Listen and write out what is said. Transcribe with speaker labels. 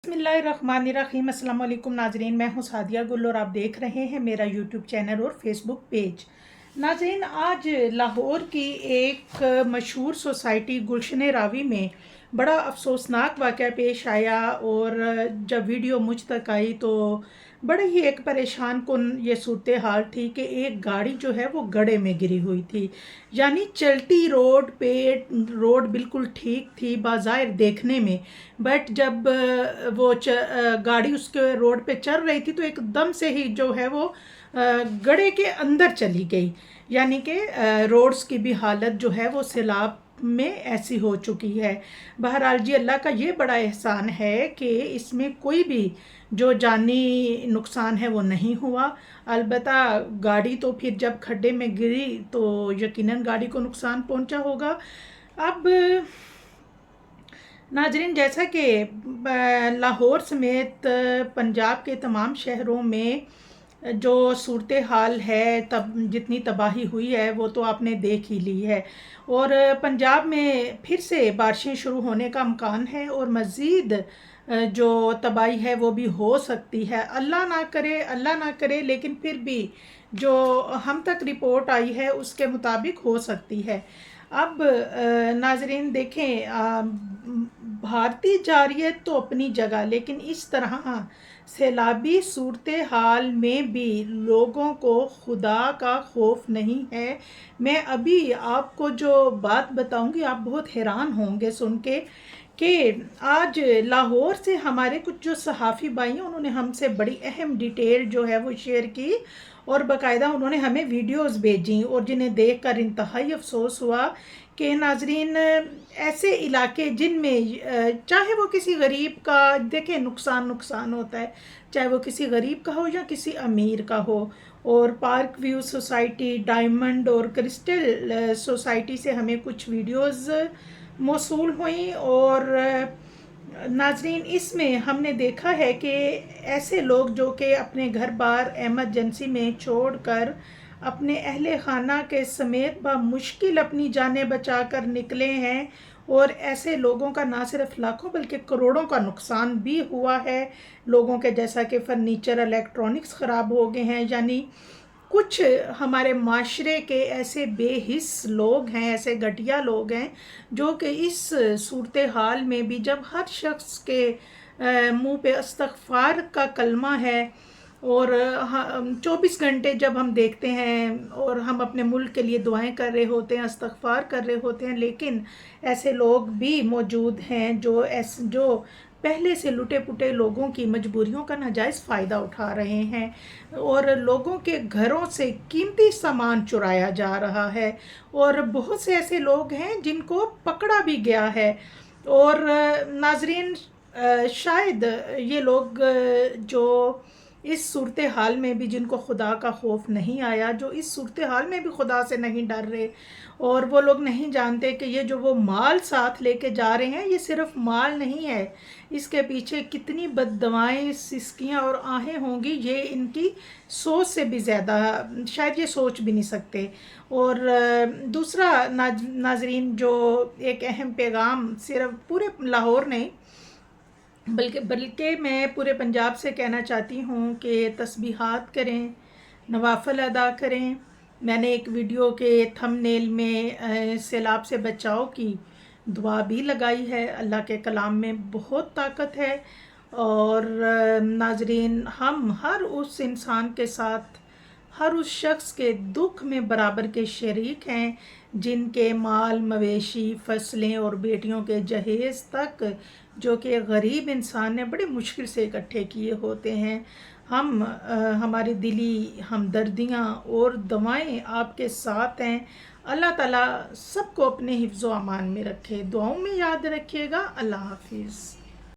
Speaker 1: बिस्मिल्लाहिर्रहमानिर्रहीम। अस्सलाम वालेकुम नाजरीन, मैं हूँ सादिया गुल और आप देख रहे हैं मेरा यूट्यूब चैनल और फेसबुक पेज। नाजरीन, आज लाहौर की एक मशहूर सोसाइटी गुलशन रावी में बड़ा अफसोसनाक वाक़या पेश आया और जब वीडियो मुझ तक आई तो बड़े ही एक परेशान कुन ये सूरत हाल थी कि एक गाड़ी जो है वो गड्ढे में गिरी हुई थी। यानी चलती रोड पे रोड बिल्कुल ठीक थी बाज़ाहिर देखने में, बट जब गाड़ी उसके रोड पे चल रही थी तो एकदम से ही जो है वो गड्ढे के अंदर चली गई। यानी कि रोड्स की भी हालत जो है वो सैलाब में ऐसी हो चुकी है। बहरहाल जी, अल्लाह का ये बड़ा एहसान है कि इसमें कोई भी जो जानी नुकसान है वो नहीं हुआ। अलबत्ता गाड़ी तो फिर जब खड्डे में गिरी तो यकीनन गाड़ी को नुकसान पहुंचा होगा। अब नाजरीन, जैसा कि लाहौर समेत पंजाब के तमाम शहरों में जो सूरत हाल है, तब जितनी तबाही हुई है वो तो आपने देख ही ली है और पंजाब में फिर से बारिशें शुरू होने का इम्कान है और मज़ीद जो तबाही है वो भी हो सकती है। अल्लाह ना करे, लेकिन फिर भी जो हम तक रिपोर्ट आई है उसके मुताबिक हो सकती है। अब नाजरीन देखें, भारतीय जारियत तो अपनी जगह, लेकिन इस तरह सैलाबी सूरत हाल में भी लोगों को खुदा का खौफ नहीं है। मैं अभी आपको जो बात बताऊंगी आप बहुत हैरान होंगे सुन के कि आज लाहौर से हमारे कुछ जो सहाफ़ी भाई हैं उन्होंने हमसे बड़ी अहम डिटेल जो है वो शेयर की और बाकायदा उन्होंने हमें वीडियोस भेजी और जिन्हें देखकर इंतहाई अफसोस हुआ कि नाजरीन, ऐसे इलाके जिनमें चाहे वो किसी गरीब का देखें नुकसान होता है, चाहे वो किसी गरीब का हो या किसी अमीर का हो। और पार्क व्यू सोसाइटी, डायमंड और क्रिस्टल सोसाइटी से हमें कुछ वीडियोस मौसूल हुई और नाजरीन इसमें हमने देखा है कि ऐसे लोग जो कि अपने घर बार एमरजेंसी में छोड़कर अपने अहले खाना के समेत मुश्किल अपनी जानें बचा कर निकले हैं और ऐसे लोगों का ना सिर्फ लाखों बल्कि करोड़ों का नुकसान भी हुआ है। लोगों के जैसा कि फर्नीचर, इलेक्ट्रॉनिक्स ख़राब हो गए हैं। यानी कुछ हमारे माशरे के ऐसे बेहिस लोग हैं, ऐसे घटिया लोग हैं जो कि इस सूरत हाल में भी जब हर शख्स के मुंह पे इस्तग़फ़ार का कलमा है और 24 घंटे जब हम देखते हैं और हम अपने मुल्क के लिए दुआएं कर रहे होते हैं, इस्तग़फ़ार कर रहे होते हैं, लेकिन ऐसे लोग भी मौजूद हैं जो पहले से लुटे पुटे लोगों की मजबूरियों का नाजायज़ फ़ायदा उठा रहे हैं और लोगों के घरों से कीमती सामान चुराया जा रहा है और बहुत से ऐसे लोग हैं जिनको पकड़ा भी गया है। और नाजरीन, शायद ये लोग जो इस सूरत हाल में भी जिनको खुदा का खौफ नहीं आया, जो इस सूरत हाल में भी खुदा से नहीं डर रहे और वो लोग नहीं जानते कि ये जो वो माल साथ लेके जा रहे हैं ये सिर्फ माल नहीं है, इसके पीछे कितनी बददुआएं, सिसकियाँ और आहें होंगी, ये इनकी सोच से भी ज़्यादा शायद ये सोच भी नहीं सकते। और दूसरा नाजरीन, जो एक अहम पैगाम सिर्फ पूरे लाहौर नहीं बल्कि मैं पूरे पंजाब से कहना चाहती हूँ कि तस्बीहात करें, नवाफिल अदा करें। मैंने एक वीडियो के थंबनेल में सैलाब से बचाव की दुआ भी लगाई है। अल्लाह के कलाम में बहुत ताकत है और नाजरीन, हम हर उस इंसान के साथ, हर उस शख्स के दुख में बराबर के शरीक हैं जिनके माल, मवेशी, फसलें और बेटियों के जहेज़ तक जो कि गरीब इंसान ने बड़ी मुश्किल से इकट्ठे किए होते हैं। हमारी दिली हमदर्दियाँ और दुआएं आपके साथ हैं। अल्लाह ताला सबको अपने हिफ्ज़ व अमान में रखे। दुआओं में याद रखिएगा। अल्लाह हाफिज़।